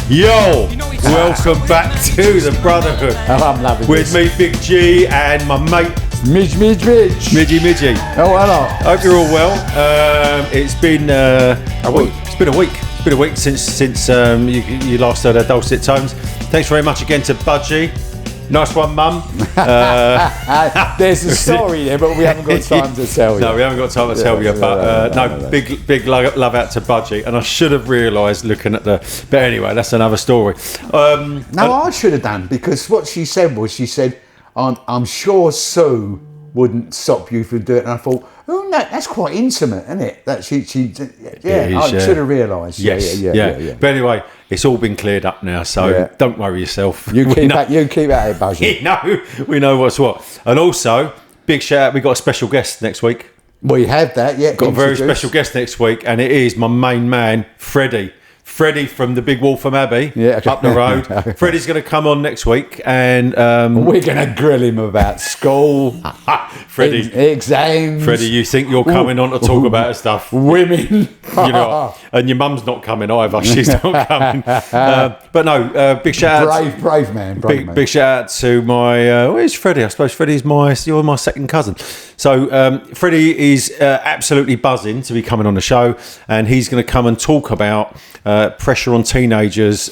Yo, welcome back to the Brotherhood. Oh, I'm loving with this. me, Big G, and my mate, Midge. Midgy. Oh, hello. Hope you're all well. It's been A week. It's been a week. It's been a week since you last heard our dulcet tones. Thanks very much again to Budgie. Nice one, Mum. There's a story there, but we haven't got time to tell you. No, we haven't got time to tell you. But no, big love out to Budgie. And I should have realised looking at the... But anyway, that's another story. I should have done, because what she said was, I'm sure Sue wouldn't stop you from doing it. And I thought, oh, no, that's quite intimate, isn't it? That I should have realised. Yes, Yeah. But anyway, it's all been cleared up now, so don't worry yourself. You keep at it, Buzzy. We know what's what. And also, big shout out, we got a special guest next week. We have that, yeah. Got a very special guest next week, and it is my main man, Freddie. Freddie from the Big Waltham Abbey, up the road. Freddie's going to come on next week, and we're going to grill him about school, Freddie, exams. Freddie, you think you're coming on to talk about stuff? Women, and your mum's not coming either. She's not coming. But no, big shout out, brave man. Big shout out to my. Where's Freddie? I suppose Freddie's you're my second cousin. So Freddie is absolutely buzzing to be coming on the show, and he's going to come and talk about pressure on teenagers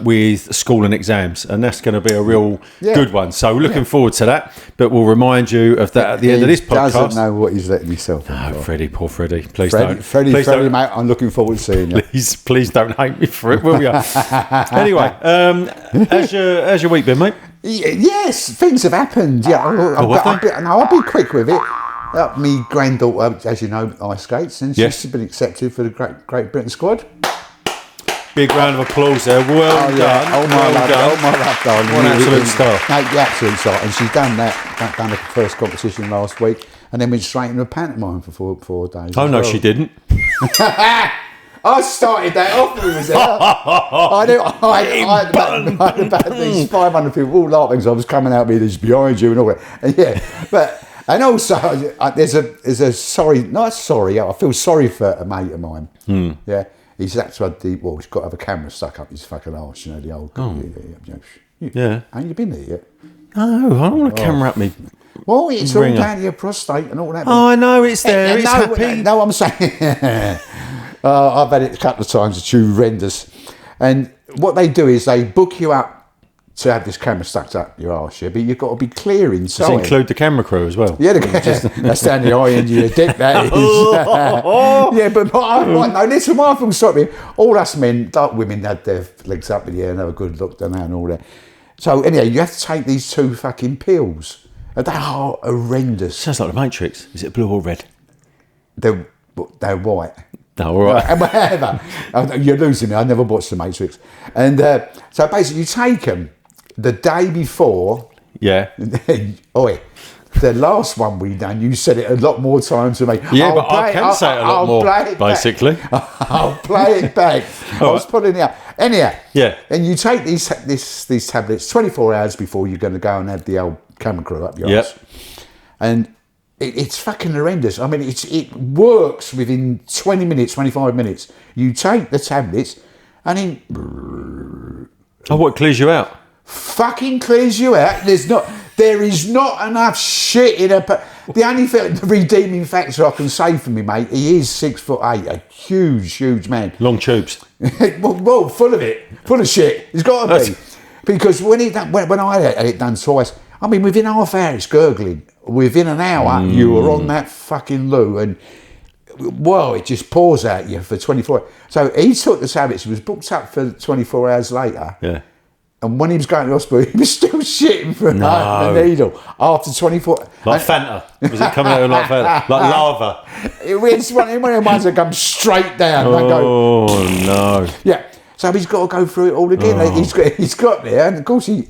with school and exams, and that's going to be a real good one. So looking forward to that. But we'll remind you of that at the end of this podcast. He doesn't know what he's letting himself. No, Freddie, poor Freddie. Please Freddie, mate, I'm looking forward to seeing you. Please don't hate me for it, will you? Anyway, how's your week been, mate? Yes, things have happened. Yeah, I'll be quick with it. Me granddaughter, as you know, ice skates, and she's been accepted for the Great Britain squad. Big round of applause there. Well done. Oh my love, darling. One absolute star. No, the absolute star. And she's done that. Done the first competition last week, and then went straight into a pantomime for 4 days. Oh no, she didn't. I started that off when we was there. I had about these 500 people all laughing because I was coming out with this behind you and all that. And also there's a I feel sorry for a mate of mine. Yeah. He's actually he's got to have a camera stuck up his fucking arse, the old. Yeah. Ain't you been there yet? No, I don't want a camera at me. Well, it's all down to your prostate and all that. Oh, I know, it's there. It's happy. No, I'm saying. I've had it a couple of times. It's horrendous. And what they do is they book you up to have this camera stuck up your arse, but you've got to be clear inside. Does it include the camera crew as well? Yeah, that's down the high end of your dick, that is. Yeah, but listen, my film stopped me. All us men, like women, had their legs up in the air and have a good look down and all that. So anyhow, you have to take these 2 fucking pills. And they are horrendous. Sounds like the Matrix. Is it blue or red? They're white. No, all right. Whatever. You're losing me. I never watched The Matrix. And so basically, you take them the day before. Yeah. Oi, the last one we done, you said it a lot more times to me. Yeah, but I can say it a lot more, basically. I'll play it back. I was putting it up. Anyhow. Yeah. And you take these tablets 24 hours before you're going to go and have the old camera crew up your ass. And it's fucking horrendous. I mean, it works within 20 minutes, 25 minutes. You take the tablets and then... Oh, what, clears you out? Fucking clears you out. There is not enough shit in a... The only the redeeming factor I can say for me, mate, he is 6'8", a huge man. Long tubes. well, full of it. Full of shit. It's got to be. Because when I had it done twice, I mean, within half hour it's gurgling. Within an hour, you were on that fucking loo and, well, it just pours at you for 24 hours. So he took the tablets, he was booked up for 24 hours later. Yeah. And when he was going to hospital, he was still shitting from the needle after 24... Like Fanta? Was it coming out like Fanta? Like lava? It's one of the ones that comes straight down. Oh, no. Yeah. So he's got to go through it all again. Oh. He's got there, and of course, he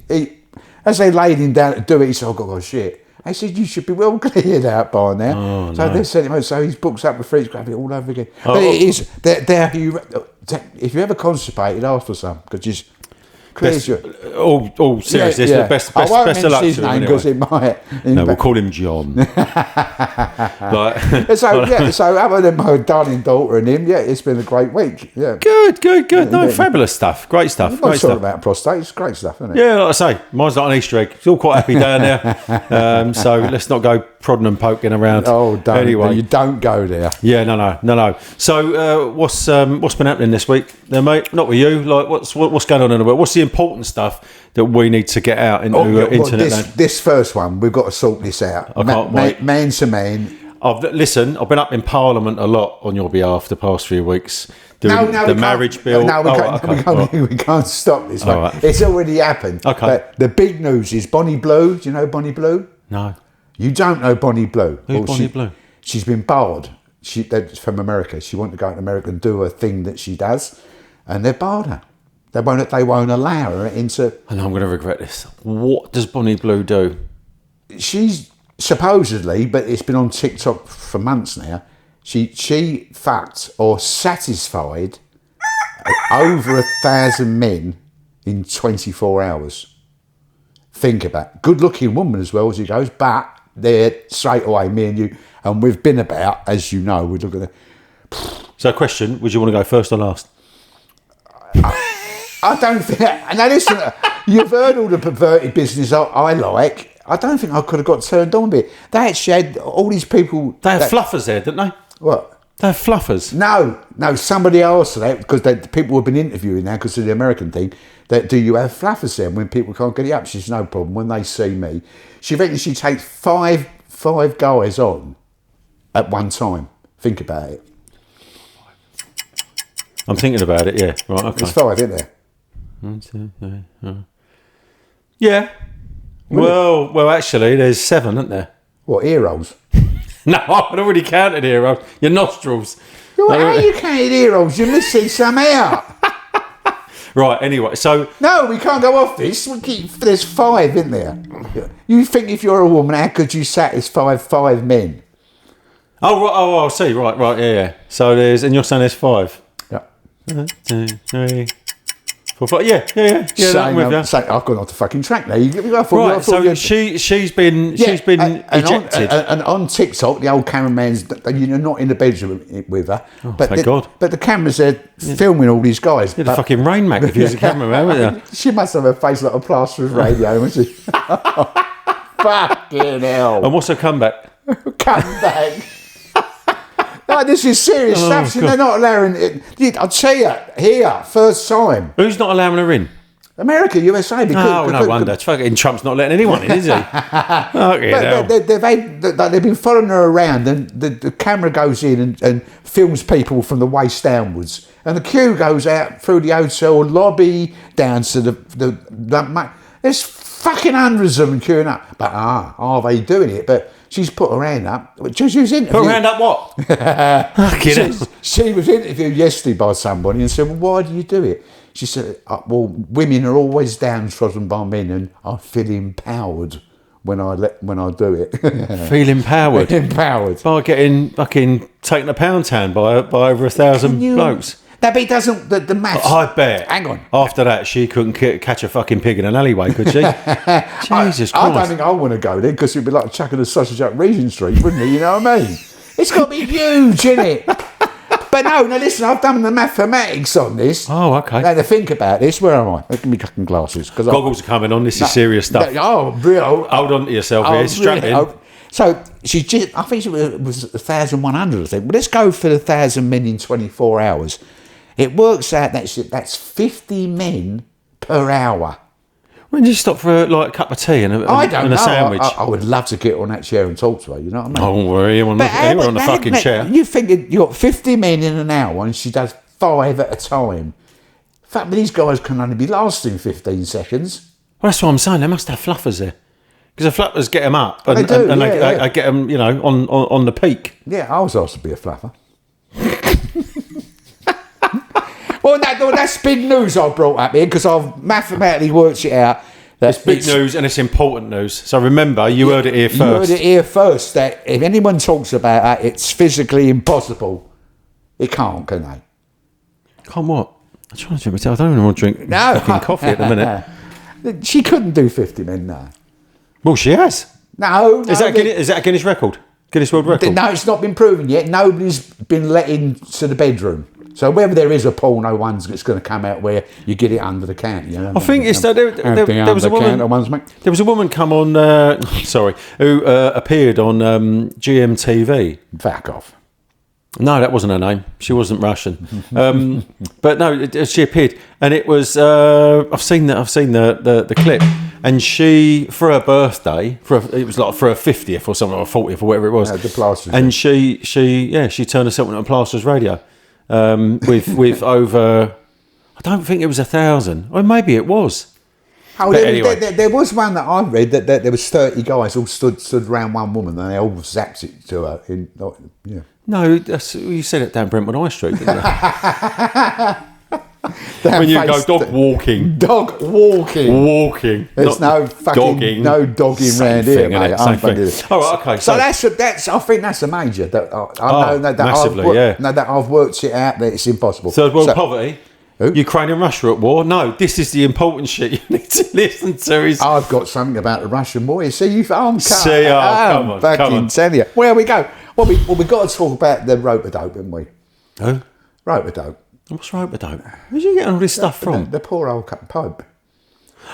as they laid him down to do it, he said, "Oh, God, shit." They said, "You should be well cleared out by now." Oh, so they sent him home. So he's booked up with freeze grab it all over again. But it is, if you're ever constipated, ask for some, because clears you. All seriousness, the best I won't best of luck mention his to him name because anyway. it might. No, we'll call him John. So other than my darling daughter and him, it's been a great week. Yeah. Good. No, fabulous stuff. Great stuff. I'm Great not sure stuff. about prostate. It's great stuff, isn't it? Yeah, like I say, mine's like an Easter egg. It's all quite happy down there. So let's not go prodding and poking around. Oh, don't. Anyway, You don't go there. yeah, no. So what's been happening this week, then, mate? Not with you. Like, what's going on in the world? What's the important stuff that we need to get out into internet land? This first one, we've got to sort this out. I can't wait. Man to man. I've been up in Parliament a lot on your behalf the past few weeks. Doing the marriage bill. No, we can't stop this. All right. It's already happened. Okay. But the big news is Bonnie Blue. Do you know Bonnie Blue? No. You don't know Bonnie Blue. Who's Bonnie Blue? She's been barred. That's from America. She wanted to go to America and do a thing that she does, and they've barred her. They won't allow her into. I know I'm going to regret this. What does Bonnie Blue do? She's supposedly, but it's been on TikTok for months now. She fucked or satisfied over 1,000 men in 24 hours. Think about it. Good-looking woman as well as he goes, but they're straight away, me and you, and we've been about, as you know, we're looking at. So, question: would you want to go first or last? I don't think. Now listen, you've heard all the perverted business I like. I don't think I could have got turned on with it. They actually had all these people. They had fluffers there, didn't they? What? They have fluffers. No. Somebody asked that because the people have been interviewing now because of the American thing. That do you have fluffers there when people can't get it up? She says no problem. When they see me, she reckons she takes five guys on at one time. Think about it. I'm thinking about it. Yeah. Right. Okay. There's 5, isn't there? 1, 2, 3, 4. Yeah. Well, actually, there's 7, isn't there? What, ear rolls? No, I'd already counted ear rolls. Your nostrils. How you counted ear rolls? You're missing some out. Right, anyway, so... No, we can't go off this. There's 5, isn't there? You think if you're a woman, how could you satisfy 5 men? Oh, right, I see. Right, yeah. So and you're saying there's 5? Yeah. 1, 2, 3, 4, 5. Yeah. I'm with you. I've gone off the fucking track now. She's been ejected. And on TikTok, the old cameraman's, you're not in the bedroom with her. Thank God. But the camera's there filming all these guys. You're the fucking Rain Mac if you're a cameraman, weren't you? She must have a face like a plaster of radio, wasn't she? Fucking hell. And what's her comeback? Come back. No, this is serious stuff. God. They're not allowing it. I'll tell you, here, first time. Who's not allowing her in? America, USA. Because, no wonder. Fucking Trump's not letting anyone in, is he? They've been following her around, and the camera goes in and films people from the waist downwards, and the queue goes out through the hotel lobby down to the there's fucking hundreds of them queuing up. But are they doing it? But she's put her hand up. She was interviewed. Put her hand up what? She was interviewed yesterday by somebody and said, well, why do you do it? She said, well, women are always downtrodden by men and I feel empowered when I do it. Feel empowered? Empowered. By getting fucking taken a pound town by over 1,000 blokes. No, but it doesn't, the maths. I bet. Hang on. After that, she couldn't catch a fucking pig in an alleyway, could she? Jesus Christ. I don't think I want to go there because it'd be like chucking a sausage up Regent Street, wouldn't it? You know what I mean? It's got to be huge, innit? But no, listen, I've done the mathematics on this. Oh, okay. Now to think about this, where am I? Give me fucking glasses. Goggles are coming on, this is serious stuff. Real. Hold on to yourself here, strap in. So I think she was 1,100, I think. But let's go for 1,000 men in 24 hours. It works out that's 50 men per hour. When did you stop for a cup of tea and a sandwich? I would love to get on that chair and talk to her, you know what I mean? Don't worry, you're on the fucking chair. You think you got 50 men in an hour and she does 5 at a time. In fact, these guys can only be lasting 15 seconds. Well, that's what I'm saying. They must have fluffers there. Because the fluffers get them up. And they do, I get them, on the peak. Yeah, I was asked to be a fluffer. Well, that's big news I brought up here because I've mathematically worked it out. It's big news and it's important news. So remember, you heard it here first. You heard it here first that if anyone talks about that, it's physically impossible. It can't, can they? Can't what? I'm trying to drink. I don't even want to drink fucking coffee at the minute. She couldn't do 50 men, no. Well, she has. No. Is that a Guinness record? Guinness World Record? No, it's not been proven yet. Nobody's been let into the bedroom. So whether there is a porno one's it's going to come out where you get it under the counter. You know? I think it's that there was a woman. There was a woman come on. Who appeared on GMTV. Fuck off. No, that wasn't her name. She wasn't Russian. But no, she appeared, and it was. I've seen the clip, and she for her birthday, it was like for her 50th or something, or 40th or whatever it was. The Plasters. And she turned herself into a Plasters radio. With over, I don't think it was 1,000, or maybe it was. Oh, there was one that I read that there was 30 guys all stood around one woman and they all zapped it to her. Yeah. No, you said it down Brentwood High Street, didn't you? When you go dog walking. Dog walking. Walking. There's no fucking dogging. No dogging around here, mate. Same thing. All right, okay. So that's. I think that's a major. I know that massively, that I've worked it out that it's impossible. Third world poverty. Who? Ukraine and Russia at war. No, this is the important shit you need to listen to. I've got something about the Russian war. See, come on. Tell you. Where we go? Well, we got to talk about the rope-a-dope, haven't we? Who? Rope-a-dope. What's rope-a-dope? Where'd you get all this stuff from? The poor old Pope.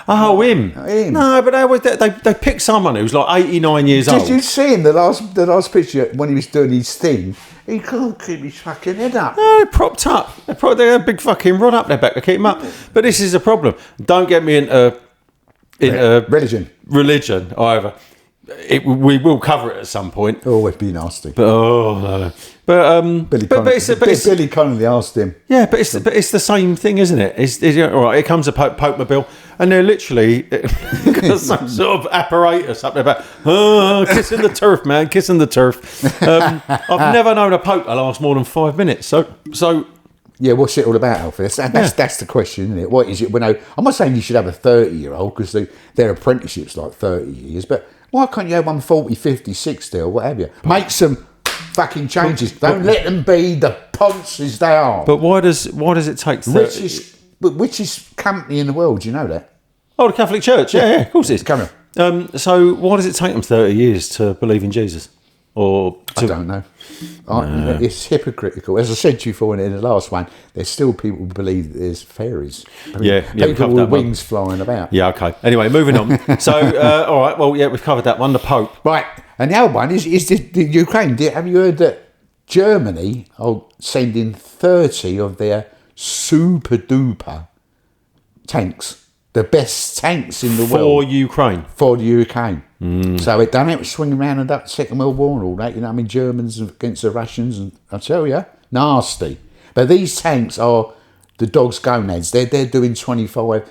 Oh, him. No, but they picked someone who's like 89 years old. Did you see him the last picture when he was doing his thing? He couldn't keep his fucking head up. No, they're propped up. They had a big fucking rod up their back to keep him up. But this is a problem. Don't get me into religion either. We will cover it at some point. Oh, it'd be nasty. But no. Billy Connolly asked him. Yeah, but it's the same thing, isn't it? It's all right. Here comes a Pope-mobile, and they're literally got some sort of apparatus up there about kissing the turf, man, kissing the turf. I've never known a Pope to last more than 5 minutes. So. Yeah, what's it all about, Alfie? That's the question, isn't it? What is it? I'm not saying you should have a 30-year-old because their apprenticeship's like 30 years, but why can't you have one 40, 50, 60 or whatever? Make some fucking changes. Don't let them be the ponces they are. But why does it take 30? Richest company in the world, do you know that? Oh, the Catholic Church. Yeah, of course it is. Come on. So why does it take them 30 years to believe in Jesus? I don't know. It's hypocritical. As I said to you before in the last one, there's still people who believe that there's fairies. People with wings flying about. Yeah, okay. Anyway, moving on. So, all right, well, yeah, we've covered that one, the Pope. Right, and the other one is the Ukraine. Have you heard that Germany are sending 30 of their super duper tanks, the best tanks in the world. For the Ukraine. So it done it, swinging around in that Second World War and all that, you know what I mean, Germans against the Russians, and I tell you, nasty. But these tanks are the dog's gonads. They're doing 25.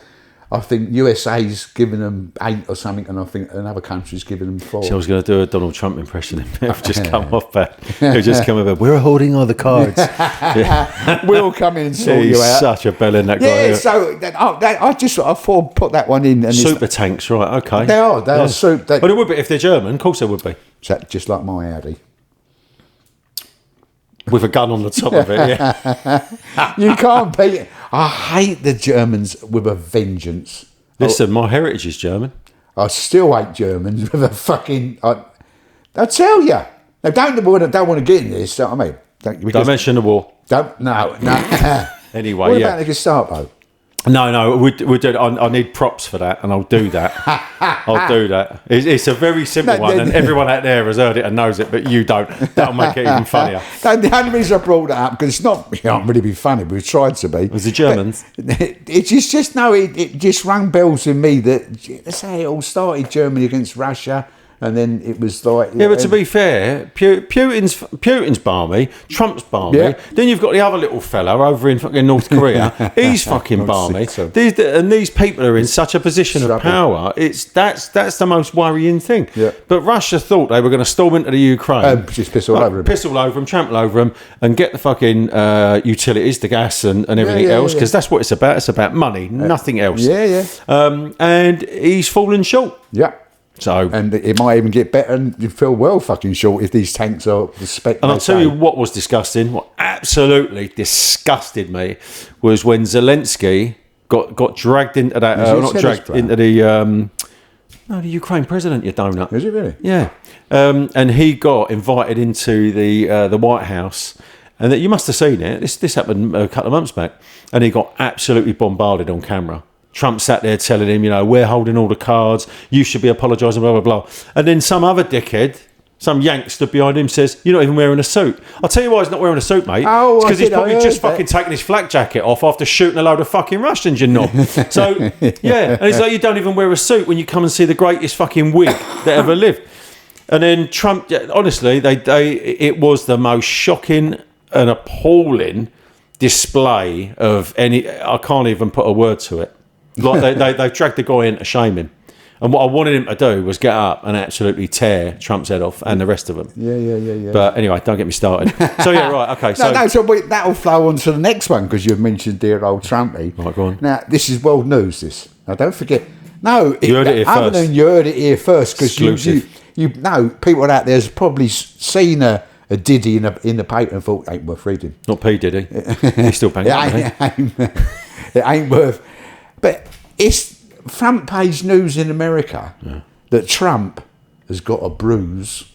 I think USA's giving them 8 or something, and I think another country's giving them 4. So I was going to do a Donald Trump impression. I've just come off that. It'll just come over. We're holding all the cards. We'll come in and sort you out. He's such a bellend, that guy. Yeah, so I thought put that one in. And super tanks, right? Okay. They are super. But it would be if they're German. Of course, they would be. Just like my Audi. With a gun on the top of it, yeah. You can't beat it. I hate the Germans with a vengeance. Listen, my heritage is German. I still hate Germans with a fucking... I tell you. Now, don't want to get in this, you know what I mean? Don't mention the war. No. Anyway, what about the Gestapo? No, we'll do it. I need props for that, and I'll do that. I'll do that. It's a very simple one, and everyone out there has heard it and knows it, but you don't. That'll make it even funnier. The only reason I brought that up, because it can't really be funny, but we tried to be. It was the Germans. It just rang bells in me that, let's say it all started Germany against Russia, and then it was like... Yeah, but to be fair, Putin's balmy, Trump's balmy. Yeah. Then you've got the other little fella over in fucking North Korea. He's fucking balmy. These people are in such a position of power. That's the most worrying thing. Yeah. But Russia thought they were going to storm into the Ukraine. Just piss all over them. Piss all over them, trample over them, and get the fucking utilities, the gas and everything else, because that's what it's about. It's about money, nothing else. Yeah. And he's fallen short. Yeah. So, and it might even get better, and you feel well fucking short if these tanks are the spec. and I'll tell you what was disgusting, what absolutely disgusted me, was when Zelensky got dragged into that, not dragged, into the Ukraine president, you donut. Is it really? Yeah. And he got invited into the White House, and that you must have seen it. This happened a couple of months back, and he got absolutely bombarded on camera. Trump sat there telling him, we're holding all the cards, you should be apologising, blah, blah, blah. And then some other dickhead, some yank stood behind him, says, you're not even wearing a suit. I'll tell you why he's not wearing a suit, mate. Oh, it's because he's probably just fucking taking his flak jacket off after shooting a load of fucking Russians, you knob. So, yeah. And he's like, you don't even wear a suit when you come and see the greatest fucking wig that ever lived. And then Trump, honestly, it was the most shocking and appalling display of any, I can't even put a word to it. Like they dragged the guy in to shame him. And what I wanted him to do was get up and absolutely tear Trump's head off and the rest of them. Yeah. But anyway, don't get me started. So, yeah, right, okay. So That'll flow on to the next one, because you've mentioned dear old Trumpy. Right, go on. Now, this is world news, this. Now, don't forget. No, You heard it here other first. than you heard it here first, because Exclusive. you know, people out there's probably seen a Diddy in the paper and thought, ain't worth reading. not P. Diddy. He's still paying. It ain't worth. But it's front page news in America that Trump has got a bruise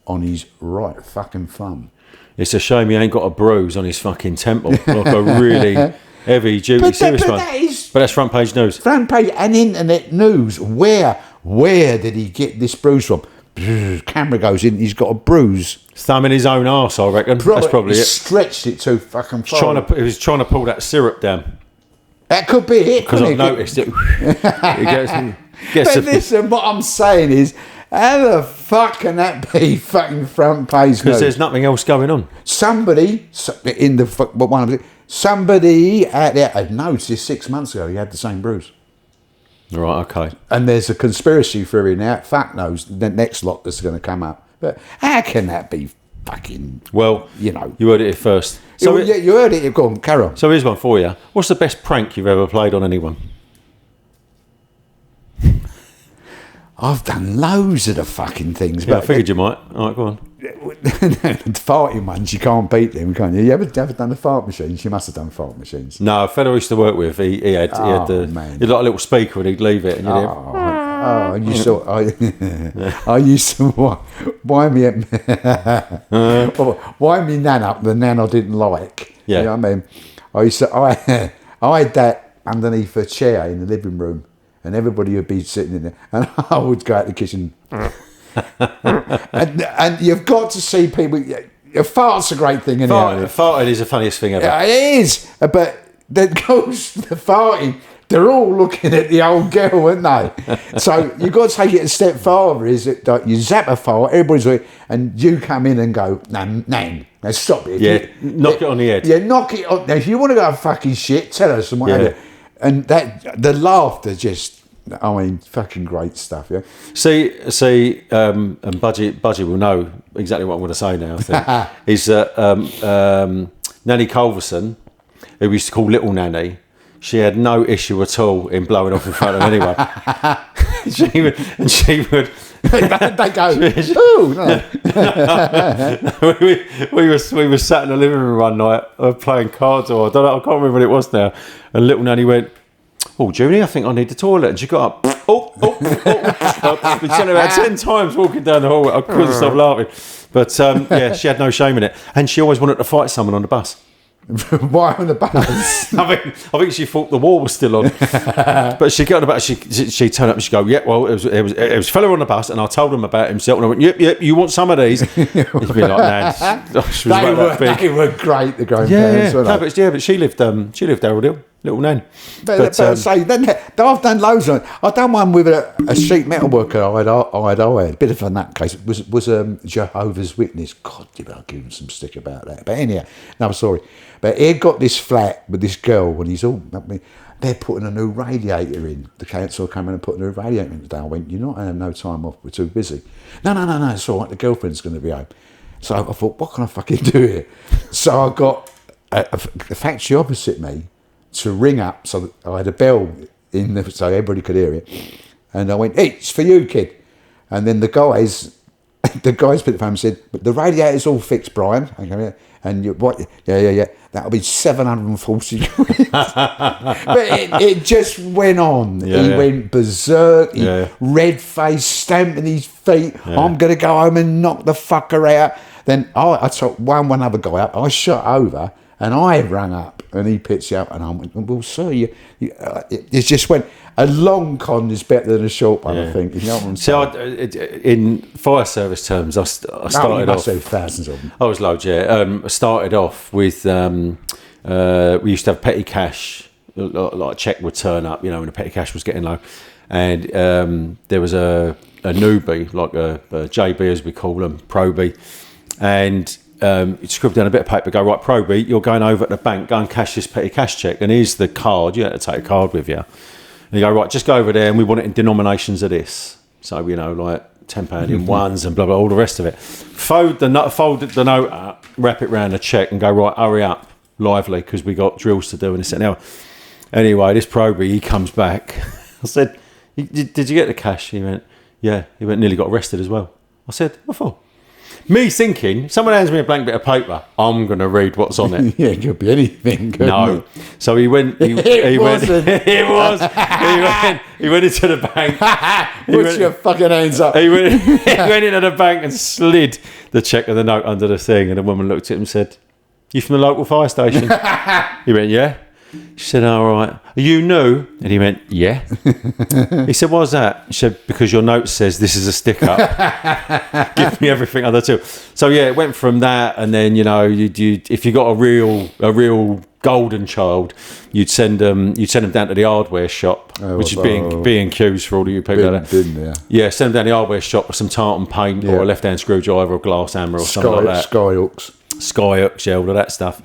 on his right fucking thumb. It's a shame he ain't got a bruise on his fucking temple, like a really heavy duty serious one. But that's front page news. Front page and internet news. Where did he get this bruise from? Camera goes in. He's got a bruise. Thumb in his own arse, I reckon. That's probably he it. Stretched it too fucking far. He was trying to pull that syrup down. That could be it. Because I've noticed it. Gets But listen, what I'm saying is, how the fuck can that be fucking front page news? because there's nothing else going on. Somebody out there, I noticed this 6 months ago, he had the same bruise. Right, okay. And there's a conspiracy theory now. Fuck knows the next lot that's going to come up. But how can that be fucking? Well, you know, you heard it here first. So, you heard it. Go on, carry on. so here's one for you. What's the best prank you've ever played on anyone? I've done loads of the fucking things. Yeah, I but figured you might. All right, go on. the farting ones, you can't beat them, can you? You ever done the fart machines? You must have done fart machines. No, a fellow I used to work with, he had man. he had like a little speaker and he'd leave it and you'd hear, I used to wind me nan up, the nan I didn't like. Yeah. You know what I mean? I had that underneath a chair in the living room, and everybody would be sitting in there, and I would go out the kitchen. and you've got to see people. Fart's a great thing, isn't it? Farting is the funniest thing ever. Yeah, it is, but then goes the farting. They're all looking at the old girl, aren't they? So you've got to take it a step farther. Is it like you zap a fart, everybody's like, and you come in and go, nan, now stop it. Yeah, knock it on the head. Yeah, knock it on. Now, if you want to go fucking shit, tell us and whatever. Yeah. And that the laughter just, I mean, fucking great stuff. Yeah. See, and Budgie will know exactly what I'm going to say now. I think is Nanny Culverson, who we used to call Little Nanny. She had no issue at all in blowing off in front of anyone. she would. They go, ooh, no. we were sat in the living room one night playing cards, or I can't remember what it was now. And Little Nanny went, "Oh, Julie, I think I need the toilet." And she got up. We said it about 10 times walking down the hall. I couldn't stop laughing. But yeah, she had no shame in it, and she always wanted to fight someone on the bus. Why on the bus? I think she thought the war was still on. But she got on the bus. She turned up and she go, "Yeah, well, it was a fellow on the bus, and I told him about himself." And I went, "Yep, you want some of these?" He'd be like, "Nah." She was about that big. They were great. The grandparents. But she lived Harold Hill, Little Nan. But say then I've done loads of it. I've done one with a sheet metal worker. I had a bit of a nutcase. It was Jehovah's Witness. God, did I give him some stick about that? But anyhow, no, sorry. But he got this flat with this girl, and he's all. They're putting a new radiator in. The council came in and put a new radiator in. I went, "You're not having no time off. We're too busy." No, it's all right. The girlfriend's going to be home. So I thought, what can I fucking do here? So I got a factory opposite me to ring up, so I had a bell so everybody could hear it, and I went, "Hey, it's for you, kid." And then the guys picked up the phone and said, "But the radiator's all fixed, Brian." I go, "Yeah." And you, what? Yeah. That'll be 740 quid. But it just went on. He went berserk. He red faced, stamping his feet. I'm gonna go home and knock the fucker out. Then I took one other guy up. I shot over and I rang up and he picks you up and I went, "Well, sir, it just went. A long con is better than a short one, I think." You know what I'm saying? So, in fire service terms, I started off. Thousands of them. I was loads, I started off with we used to have petty cash, like a check would turn up, when the petty cash was getting low, and there was a newbie, like a JB as we call them, probie, and you scribble down a bit of paper, go, "Right, probie, you're going over at the bank, go and cash this petty cash check, and here's the card. You had to take a card with you." And you go, "Right, just go over there and we want it in denominations of this." So, like £10 in ones and blah, blah, all the rest of it. Fold the note up, wrap it round the check and go, "Right, hurry up, lively, because we got drills to do and this and that." Anyway, this probie, he comes back. I said, "Did you get the cash?" He went, "Yeah." He went, "Nearly got arrested as well." I said, "What for?" Me thinking, someone hands me a blank bit of paper, I'm going to read what's on it. Yeah, it could be anything. No. It? So he went. He went. It was. He went into the bank. Put your fucking hands up. He went into the bank and slid the check and the note under the thing. And the woman looked at him and said, "You from the local fire station?" He went, "Yeah." She said, "All right. Are you new?" And he went, "Yeah." He said, "Why's that?" She said, "Because your note says this is a stick-up. Give me everything other two." So yeah, it went from that, and then you if you got a real golden child, you'd send them down to the hardware shop, which is B&Q's for all of you people. Yeah, send them down the hardware shop with some tartan paint or a left-hand screwdriver or glass hammer or something like that. Skyhooks, yeah, all of that stuff.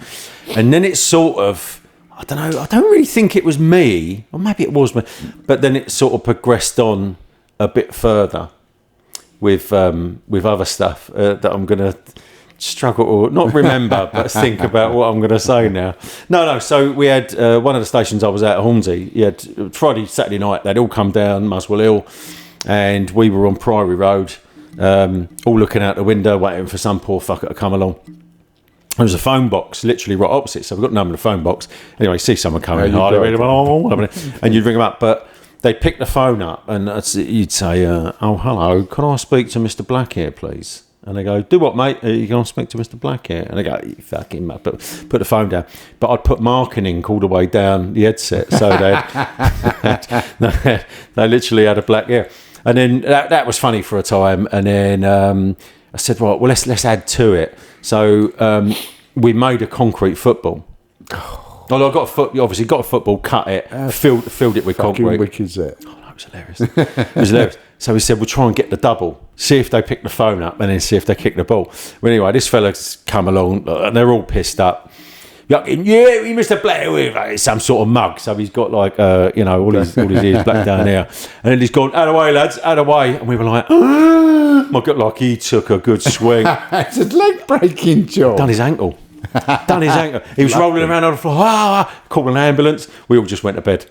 And then it's sort of, I don't know. I don't really think it was me, or maybe it was me. But then it sort of progressed on a bit further with other stuff that I'm gonna struggle to not remember, but think about what I'm gonna say now. No. So we had one of the stations I was at Hornsey. You had Friday, Saturday night. They'd all come down Muswell Hill, and we were on Priory Road, all looking out the window, waiting for some poor fucker to come along. There was a phone box literally right opposite, so we've got the number of the phone box. Anyway, see someone coming, and you'd ring them up, but they'd pick the phone up and you'd say, "Oh, hello, can I speak to Mr. Black here, please?" And they go, "Do what, mate? Are you going to speak to Mr. Black here?" And they go, "You fucking mad," but put the phone down. But I'd put marking ink all the way down the headset, so they literally had a black ear. And then that was funny for a time, and then I said, "Right, well, let's add to it." So we made a concrete football. Well, I got a football, cut it, filled it with concrete. Wicked, is it? Oh, no, it was hilarious. It was hilarious. So we said, we'll try and get the double, see if they pick the phone up, and then see if they kick the ball. Well, anyway, this fella's come along, and they're all pissed up. Yeah, we Mr. Black with some sort of mug, so he's got like all his ears black down here, and then he's gone, "Out of the way, lads, out of the way," and we were like, my God, like he took a good swing. It's a leg breaking job. Done his ankle. He was rolling around on the floor. Called an ambulance. We all just went to bed.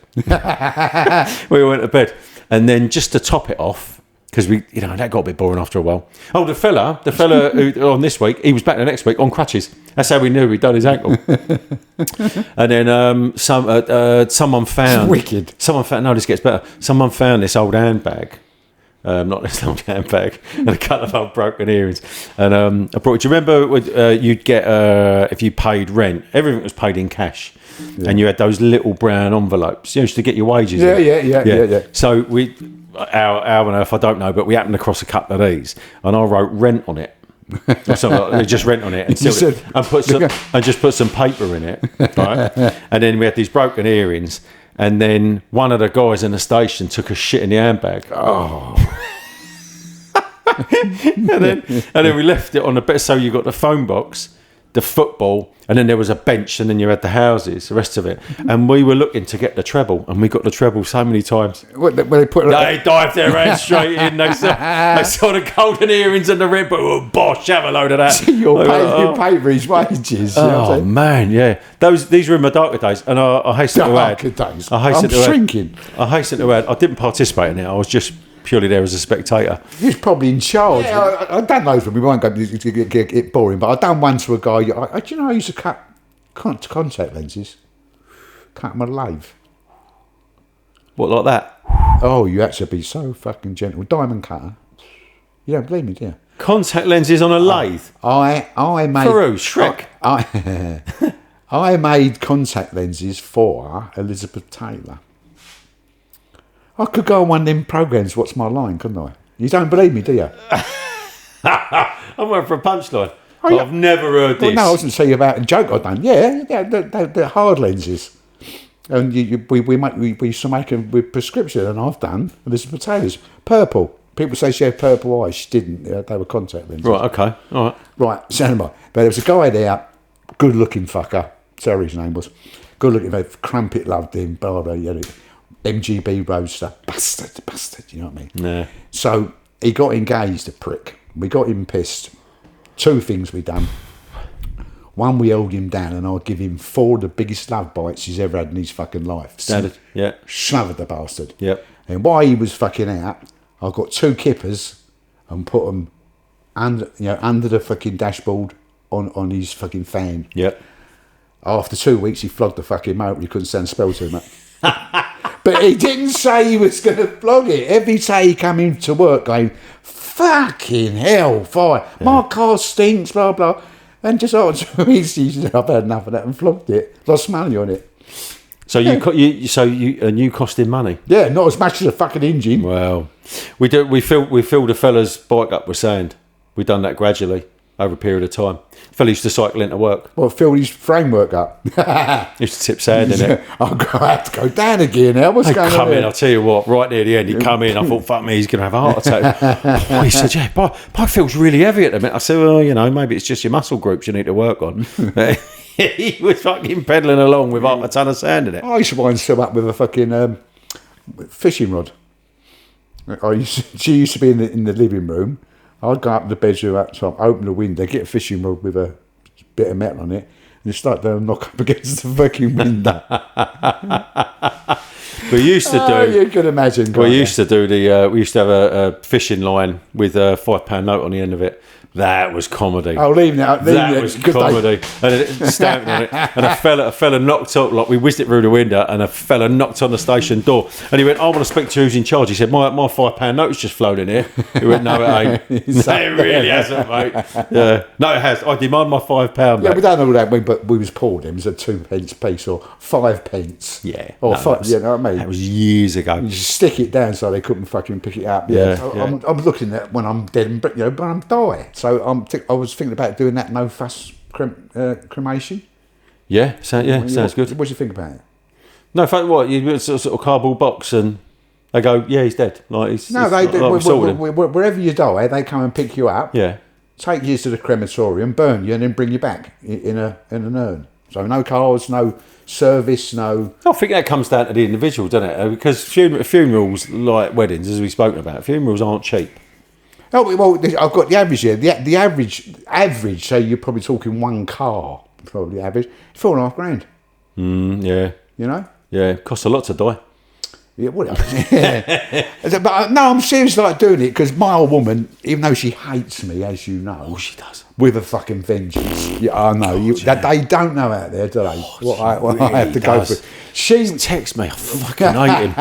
And then just to top it off, because that got a bit boring after a while. Oh, the fella who on this week, he was back the next week on crutches. That's how we knew he'd done his ankle. And then someone found. Wicked. Someone found. No, this gets better. Someone found this old handbag. Not this old handbag, and a couple of old broken earrings. And I brought. Do you remember you'd get if you paid rent? Everything was paid in cash, and you had those little brown envelopes. You used to get your wages. Yeah. So our on earth, I don't know, but we happened across a couple of these, and I wrote rent on it. Or something like, just rent on it and just put some paper in it, right? And then we had these broken earrings. And then one of the guys in the station took a shit in the handbag. Oh. and then we left it on the bed. So you got the phone box, the football, and then there was a bench, and then you had the houses, the rest of it. And we were looking to get the treble, and we got the treble so many times. They dived their hands straight in. They saw the golden earrings and the red, but bosh, have a load of that. You pay for his wages. Oh man, yeah. These were in my darker days, and I hasten to add. I'm shrinking. I hasten to add. I didn't participate in it. I was just purely there as a spectator. He's probably in charge. Yeah, I've done those, but we won't go get boring. But I've done one to a guy. Do you know I used to cut contact lenses? Cut them on a lathe. What, like that? Oh, you had to be so fucking gentle. Diamond cutter. You don't believe me, do you? Contact lenses on a lathe. I made Farouk, Shrek. I made contact lenses for Elizabeth Taylor. I could go on one of them programs. What's my line? Couldn't I? You don't believe me, do you? I'm waiting for a punchline. Oh, yeah. I've never heard this. Well, no, I wasn't saying about a joke I've done. Yeah, they're hard lenses. And we used to make them with prescription, and I've done Elizabeth Taylor's purple. People say she had purple eyes. She didn't. They were contact lenses. Right, okay, all right. Right, so anyway, but there was a guy there, good-looking fucker. Sorry, his name was. Good-looking, Crumpet loved him, blah, blah, blah. MGB Roadster. Bastard, you know what I mean? Yeah. So he got engaged, a prick. We got him pissed. Two things we done. One, we held him down, and I'd give him 4 of the biggest love bites he's ever had in his fucking life. Standard, yeah. Smothered the bastard. Yep. And while he was fucking out, I got 2 kippers and put them under the fucking dashboard on his fucking fan. Yep. After 2 weeks, he flogged the fucking motor. He couldn't stand spell to him. But he didn't say he was going to flog it. Every day he come into work going, fucking hell, fire. Yeah. My car stinks, blah, blah. And just after 2 weeks, he said, I've had enough of that and flogged it. Lost money on it. So you cost him money? Yeah, not as much as a fucking engine. Well, we filled a fella's bike up with sand. We've done that gradually over a period of time. The fella used to cycle into work. Well, filled his framework up. Used to tip sand in it. I have to go down again now. What's going on? Come in, I'll tell you what, right near the end, he'd come in. I thought, fuck me, he's going to have a heart attack. He said, yeah, bike feels really heavy at the minute. I said, well, maybe it's just your muscle groups you need to work on. He was fucking pedalling along with half a ton of sand in it. I used to wind him up with a fucking fishing rod. She used to be in the living room. I'd go up to the bedroom outside, open the window, get a fishing rod with a bit of metal on it, and start to knock up against the fucking window. We used to do. You can imagine. We used to have a fishing line with a £5 note on the end of it. That was comedy. Oh, leaving it out. That was comedy. And it stamped on it. And a fella knocked up, like we whizzed it through the window, and a fella knocked on the station door. And he went, I want to speak to who's in charge. He said, my £5 note's just flown in here. He went, no, it ain't. No, it really hasn't, mate. Yeah. No, it has. I demand my £5 back. Yeah, we don't know that, but we was poor then. It was a 2p piece or 5p. Yeah. Or you know what I mean? That was years ago. You just stick it down so they couldn't fucking pick it up. Yeah. So yeah. I'm looking at when I'm dead and when I'm dying. So I was thinking about doing that no fuss cremation. Yeah, sounds good. What do you think about it? No, what you put a sort of cardboard box and they go, yeah, he's dead. Like wherever you die, they come and pick you up. Yeah, take you to the crematorium, burn you, and then bring you back in an urn. So no cars, no service, no. I think that comes down to the individual, doesn't it? Because funerals, like weddings, as we've spoken about, funerals aren't cheap. Oh well, I've got the average here. The average. So you're probably talking one car, probably average, £4,500. Yeah. You know. Yeah, it costs a lot to die. Yeah, well, yeah. But no, I'm serious like doing it because my old woman, even though she hates me, as you know, oh, she does, with a fucking vengeance. Yeah, I know. They don't know out there, do they? What I have to go through. She texts me, I fucking hate him.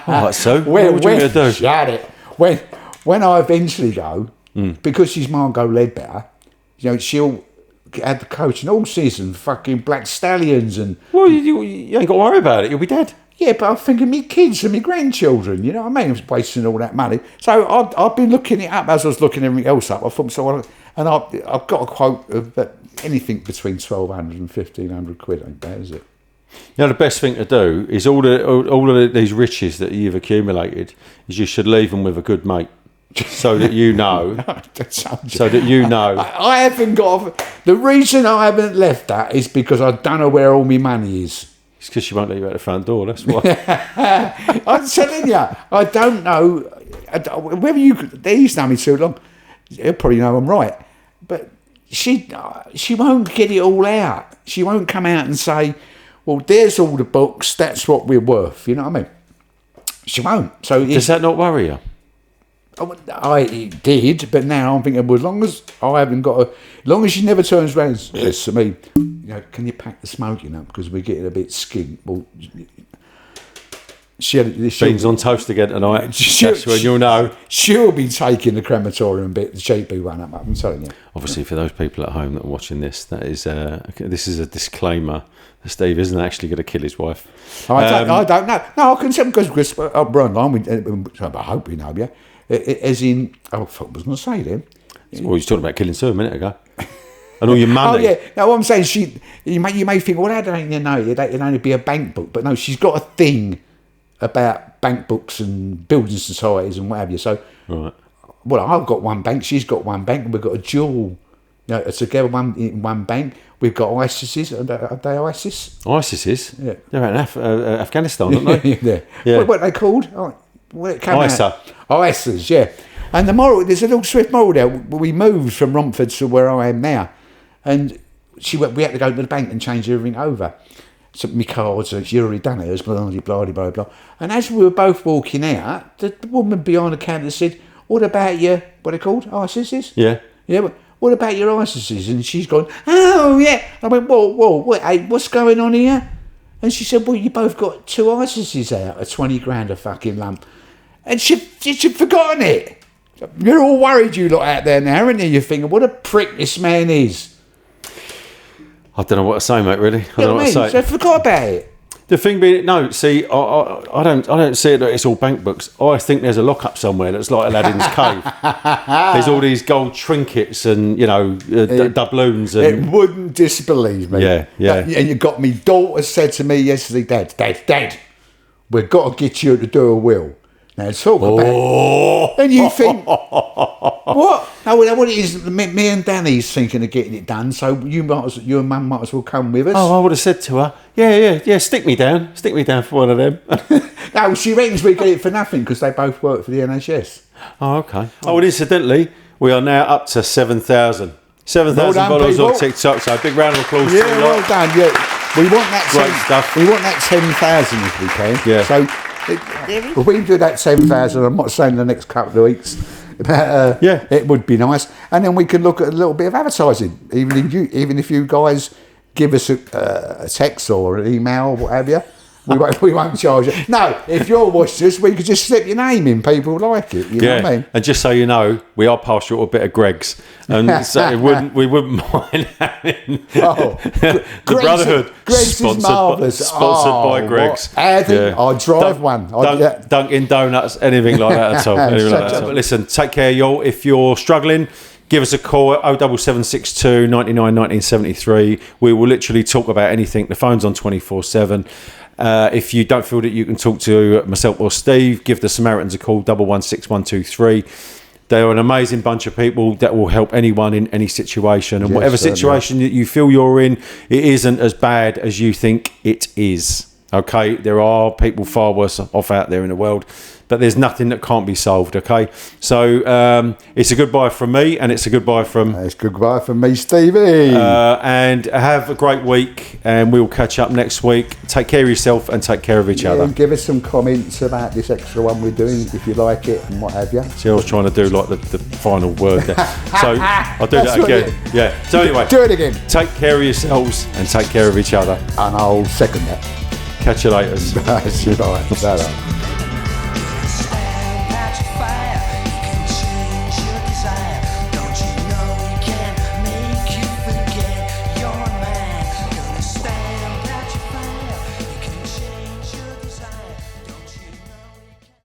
All right, so what are you going to do? Shut it. When I eventually go, because she's Margot Ledbetter, she'll have the coach and all season fucking Black Stallions and. Well, you ain't got to worry about it. You'll be dead. Yeah, but I'm thinking me kids and my grandchildren. You know what I mean? I was wasting all that money. So I've been looking it up as I was looking everything else up. I thought and I've got a quote of anything between 1,200 and 1,500 quid. Ain't bad, is it? The best thing to do is all of these riches that you've accumulated is you should leave them with a good mate. So that you know. I haven't got. The reason I haven't left that is because I don't know where all my money is. It's because she won't let you out the front door. That's why. I'm telling you, I don't know whether he's known me too long. He'll probably know I'm right, but she won't get it all out. She won't come out and say, "Well, there's all the books. That's what we're worth." You know what I mean? She won't. So does that not worry you? I did, but now I'm thinking, well, as long as I haven't got as long as she never turns around and says to me, can you pack the smoking up because we're getting a bit skint. Well, beans on toast again tonight. That's when you'll know. She'll be taking the crematorium bit, the cheapy one up. I'm telling you. Obviously, for those people at home that are watching this, this is a disclaimer. Steve isn't actually going to kill his wife. I don't know. No, I can tell because we're online. I hope we know, yeah. As in, I was going to say then. Well, you were talking about killing Sue a minute ago. And all your money. Oh, yeah. No, I'm saying you may think, well, how do you know? It'd only be a bank book. But no, she's got a thing about bank books and building societies and what have you. So, right. Well, I've got one bank, she's got one bank, and we've got a dual, together in one bank. We've got ISIS's. Are they ISIS? ISIS's? Yeah. They're in Afghanistan, aren't they? Yeah. What are they called? ISA. ISIS, yeah. And the moral, there's a little swift moral there. We moved from Romford to where I am now, and we had to go to the bank and change everything over. So my cards, she'd already done hers, blah, blah, blah, blah. And as we were both walking out, the woman behind the counter said, what about your, what are they called, ISIS's? Yeah. Yeah, what about your ISIS's? And she's gone, oh, yeah. I went, whoa, hey, what's going on here? And she said, well, you both got two ISIS's out at 20 grand a fucking lump. And she'd forgotten it. You're all worried, you lot out there now, aren't you? You're thinking, what a prick this man is. I don't know what to say, mate. Really, I don't know what to say. So I forgot about it. The thing being, no, see, I don't see it that it's all bank books. I think there's a lockup somewhere that's like Aladdin's cave. There's all these gold trinkets and doubloons. And it wouldn't disbelieve me. Yeah. And you got me. Daughter said to me yesterday, Dad, we've got to get you to do a will. Now talk about it. And you think, what? No, what it is, me and Danny's thinking of getting it done, so you and Mum might as well come with us. Oh, I would have said to her, yeah, stick me down for one of them. No, she reckons we get it for nothing because they both work for the NHS. Oh, okay. Oh, and incidentally, we are now up to 7,000. 7,000 followers on TikTok, so a big round of applause. Yeah, well done. Yeah, we want that. Great stuff. We want that 10,000 if we can. Yeah. So if we do that 7,000, I'm not saying the next couple of weeks, but it would be nice. And then we can look at a little bit of advertising, even if you guys give us a text or an email or what have you. We won't charge you. No, if you're watching us, we could just slip your name in. People like it. You know what I mean? And just so you know, we are partial to a bit of Greg's, and so we wouldn't mind having the Brotherhood Greg's sponsored by Greg's. I drive one. Dunkin' Donuts, anything like that at all. But listen, take care, y'all. If you're struggling, give us a call at 07762 99 1973. We will literally talk about anything. The phone's on 24/7. If you don't feel that you can talk to myself or Steve, give the Samaritans a call, 16123. They're an amazing bunch of people that will help anyone in any situation. And whatever situation that you feel you're in, it isn't as bad as you think it is. Okay? There are people far worse off out there in the world. But there's nothing that can't be solved, okay? So it's a goodbye from me, and it's a goodbye from... It's goodbye from me, Stevie. And have a great week, and we'll catch up next week. Take care of yourself and take care of each other. And give us some comments about this extra one we're doing, if you like it, and what have you. See, I was trying to do like the final word there. So I'll do that again. Yeah. So anyway. Do it again. Take care of yourselves and take care of each other. And I'll second that. Catch you later. Bye.